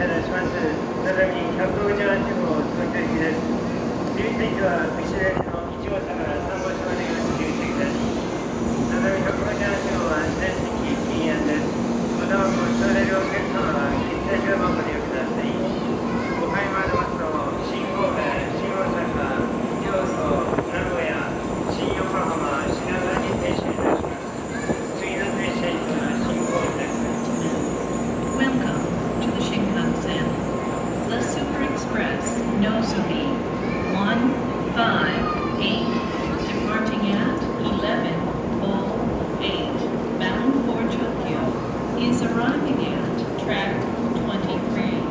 車出します。只見158号東京行きです。自由席は後ろ寄りの1号車から3号車までが自由席です。只見158号は指定席禁煙です。またはご乗車れるお客様は喫煙所のご利用ください。5階までますと新神戸、新大阪、京都、名古屋、新横浜、品川に停車いたします。次の停車駅は新神戸です。Welcome to the Shinkansen. The Super Express Nozomi 158, departing at 11:08, bound for Tokyo, is arriving at track 23.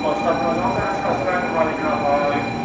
お近くの乗船しかしないのまでください。